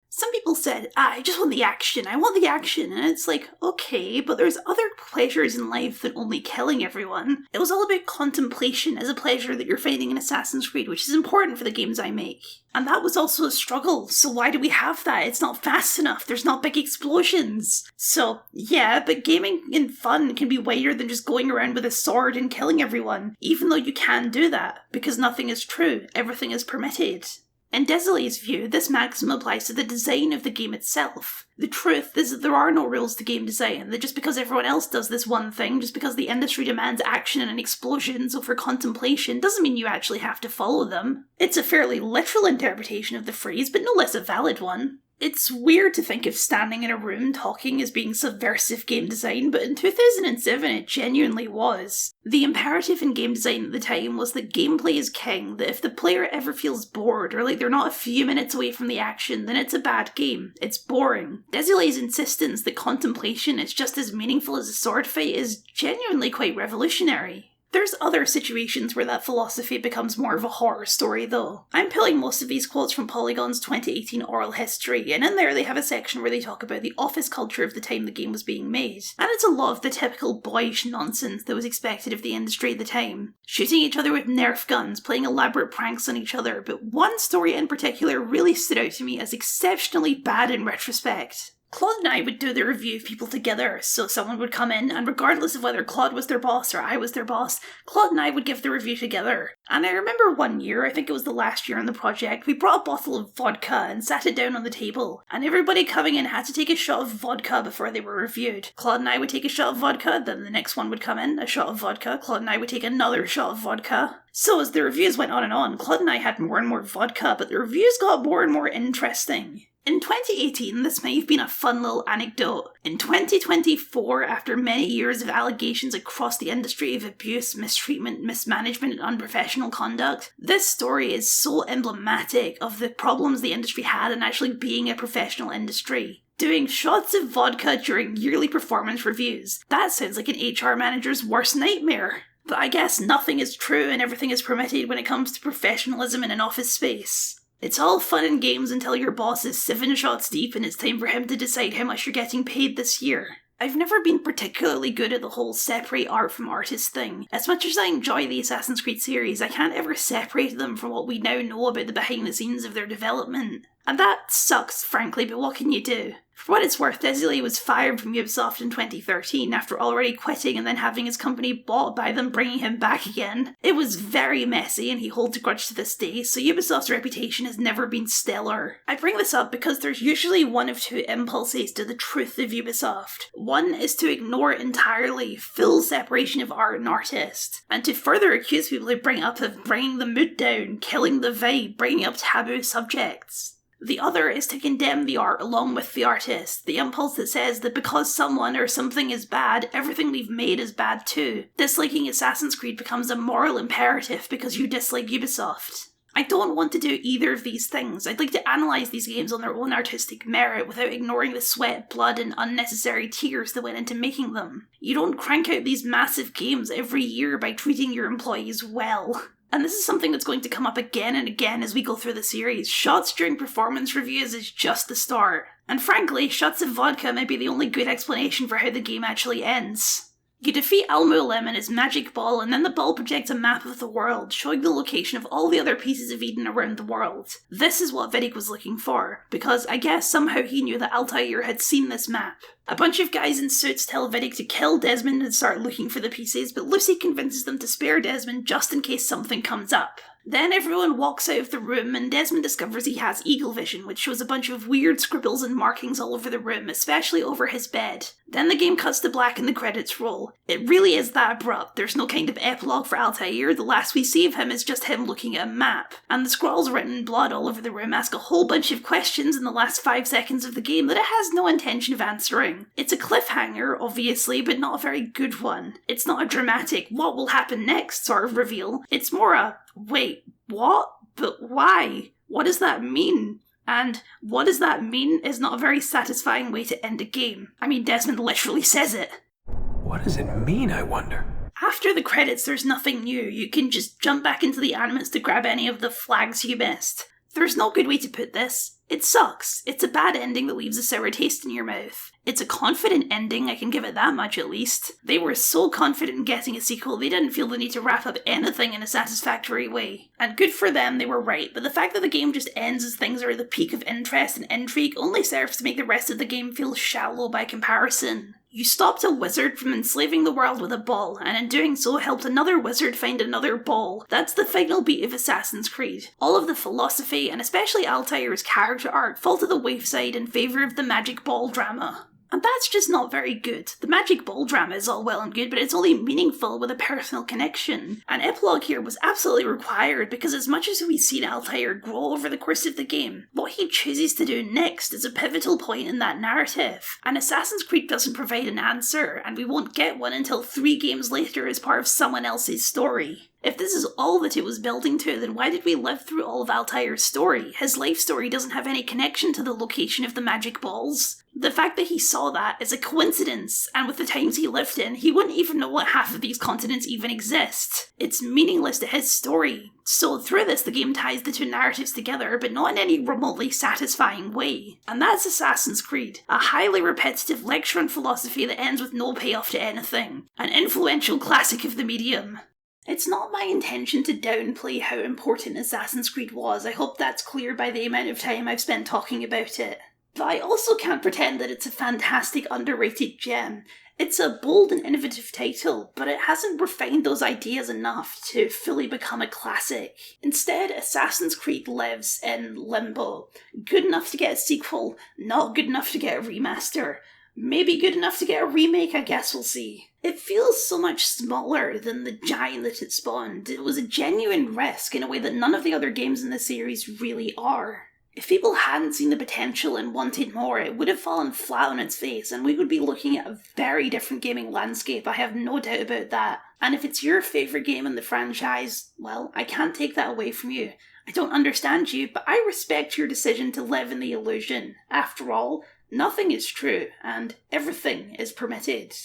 Some people said, I just want the action, and it's like, okay, but there's other pleasures in life than only killing everyone. It was all about contemplation as a pleasure that you're finding in Assassin's Creed, which is important for the games I make. And that was also a struggle, so why do we have that? It's not fast enough, there's not big explosions. So, yeah, but gaming and fun can be wider than just going around with a sword and killing everyone, even though you can do that, because nothing is true, everything is permitted. In Desilee's view, this maxim applies to the design of the game itself. The truth is that there are no rules to game design, that just because everyone else does this one thing, just because the industry demands action and explosions over contemplation, doesn't mean you actually have to follow them. It's a fairly literal interpretation of the phrase, but no less a valid one. It's weird to think of standing in a room talking as being subversive game design, but in 2007 it genuinely was. The imperative in game design at the time was that gameplay is king, that if the player ever feels bored or like they're not a few minutes away from the action, then it's a bad game. It's boring. Desilee's insistence that contemplation is just as meaningful as a sword fight is genuinely quite revolutionary. There's other situations where that philosophy becomes more of a horror story though. I'm pulling most of these quotes from Polygon's 2018 oral history, and in there they have a section where they talk about the office culture of the time the game was being made. And it's a lot of the typical boyish nonsense that was expected of the industry at the time. Shooting each other with Nerf guns, playing elaborate pranks on each other, but one story in particular really stood out to me as exceptionally bad in retrospect. Claude and I would do the review of people together, so someone would come in, and regardless of whether Claude was their boss or I was their boss, Claude and I would give the review together. And I remember one year, I think it was the last year on the project, we brought a bottle of vodka and sat it down on the table, and everybody coming in had to take a shot of vodka before they were reviewed. Claude and I would take a shot of vodka, then the next one would come in, a shot of vodka, Claude and I would take another shot of vodka. So as the reviews went on, Claude and I had more and more vodka, but the reviews got more and more interesting. In 2018, this may have been a fun little anecdote. In 2024, after many years of allegations across the industry of abuse, mistreatment, mismanagement, and unprofessional conduct, this story is so emblematic of the problems the industry had in actually being a professional industry. Doing shots of vodka during yearly performance reviews. That sounds like an HR manager's worst nightmare. But I guess nothing is true and everything is permitted when it comes to professionalism in an office space. It's all fun and games until your boss is 7 shots deep and it's time for him to decide how much you're getting paid this year. I've never been particularly good at the whole separate art from artist thing. As much as I enjoy the Assassin's Creed series, I can't ever separate them from what we now know about the behind the scenes of their development. And that sucks, frankly, but what can you do? For what it's worth, Desilets was fired from Ubisoft in 2013 after already quitting and then having his company bought by them, bringing him back again. It was very messy and he holds a grudge to this day, so Ubisoft's reputation has never been stellar. I bring this up because there's usually one of two impulses to the truth of Ubisoft. One is to ignore entirely full separation of art and artist, and to further accuse people who bring up of bringing the mood down, killing the vibe, bringing up taboo subjects. The other is to condemn the art along with the artist, the impulse that says that because someone or something is bad, everything we've made is bad too. Disliking Assassin's Creed becomes a moral imperative because you dislike Ubisoft. I don't want to do either of these things. I'd like to analyse these games on their own artistic merit without ignoring the sweat, blood and unnecessary tears that went into making them. You don't crank out these massive games every year by treating your employees well. And this is something that's going to come up again and again as we go through the series. Shots during performance reviews is just the start. And frankly, shots of vodka might be the only good explanation for how the game actually ends. You defeat Al-Mualim and his magic ball, and then the ball projects a map of the world, showing the location of all the other pieces of Eden around the world. This is what Vidic was looking for, because I guess somehow he knew that Altair had seen this map. A bunch of guys in suits tell Vidic to kill Desmond and start looking for the pieces, but Lucy convinces them to spare Desmond just in case something comes up. Then everyone walks out of the room and Desmond discovers he has eagle vision, which shows a bunch of weird scribbles and markings all over the room, especially over his bed. Then the game cuts to black and the credits roll. It really is that abrupt. There's no kind of epilogue for Altair. The last we see of him is just him looking at a map. And the scrawls written in blood all over the room ask a whole bunch of questions in the last 5 seconds of the game that it has no intention of answering. It's a cliffhanger, obviously, but not a very good one. It's not a dramatic, what will happen next sort of reveal. It's more a, wait, what? But why? What does that mean? And what does that mean is not a very satisfying way to end a game. I mean, Desmond literally says it. What does it mean, I wonder? After the credits, there's nothing new. You can just jump back into the Animus to grab any of the flags you missed. There's no good way to put this. It sucks. It's a bad ending that leaves a sour taste in your mouth. It's a confident ending, I can give it that much at least. They were so confident in getting a sequel, they didn't feel the need to wrap up anything in a satisfactory way. And good for them, they were right, but the fact that the game just ends as things are at the peak of interest and intrigue only serves to make the rest of the game feel shallow by comparison. You stopped a wizard from enslaving the world with a ball, and in doing so helped another wizard find another ball. That's the final beat of Assassin's Creed. All of the philosophy, and especially Altair's character arc, fall to the wayside in favour of the magic ball drama. And that's just not very good. The magic ball drama is all well and good, but it's only meaningful with a personal connection. An epilogue here was absolutely required because as much as we've seen Altair grow over the course of the game, what he chooses to do next is a pivotal point in that narrative. And Assassin's Creed doesn't provide an answer, and we won't get one until 3 games later as part of someone else's story. If this is all that it was building to, then why did we live through all of Altair's story? His life story doesn't have any connection to the location of the magic balls. The fact that he saw that is a coincidence, and with the times he lived in, he wouldn't even know what half of these continents even exist. It's meaningless to his story. So through this, the game ties the 2 narratives together, but not in any remotely satisfying way. And that's Assassin's Creed, a highly repetitive lecture on philosophy that ends with no payoff to anything. An influential classic of the medium. It's not my intention to downplay how important Assassin's Creed was. I hope that's clear by the amount of time I've spent talking about it. But I also can't pretend that it's a fantastic underrated gem. It's a bold and innovative title, but it hasn't refined those ideas enough to fully become a classic. Instead, Assassin's Creed lives in limbo. Good enough to get a sequel, not good enough to get a remaster. Maybe good enough to get a remake, I guess we'll see. It feels so much smaller than the giant that it spawned. It was a genuine risk in a way that none of the other games in the series really are. If people hadn't seen the potential and wanted more, it would have fallen flat on its face, and we would be looking at a very different gaming landscape, I have no doubt about that. And if it's your favourite game in the franchise, well, I can't take that away from you. I don't understand you, but I respect your decision to live in the illusion. After all, nothing is true, and everything is permitted.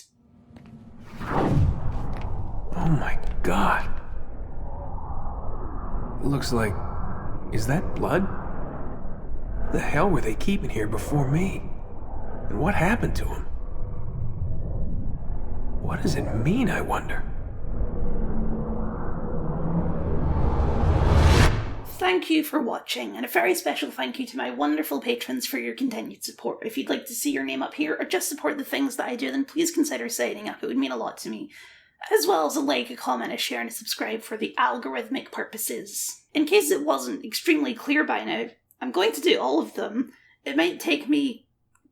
Oh my god. It looks like... Is that blood? What the hell were they keeping here before me? And what happened to him? What does it mean, I wonder? Thank you for watching, and a very special thank you to my wonderful patrons for your continued support. If you'd like to see your name up here, or just support the things that I do, then please consider signing up. It would mean a lot to me. As well as a like, a comment, a share, and a subscribe for the algorithmic purposes. In case it wasn't extremely clear by now, I'm going to do all of them. It might take me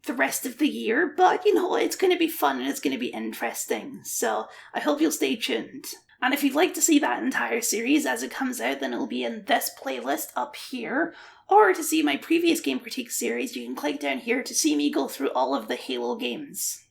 the rest of the year, but you know, it's going to be fun and it's going to be interesting, so I hope you'll stay tuned. And if you'd like to see that entire series as it comes out, then it'll be in this playlist up here, or to see my previous game critique series, you can click down here to see me go through all of the Halo games.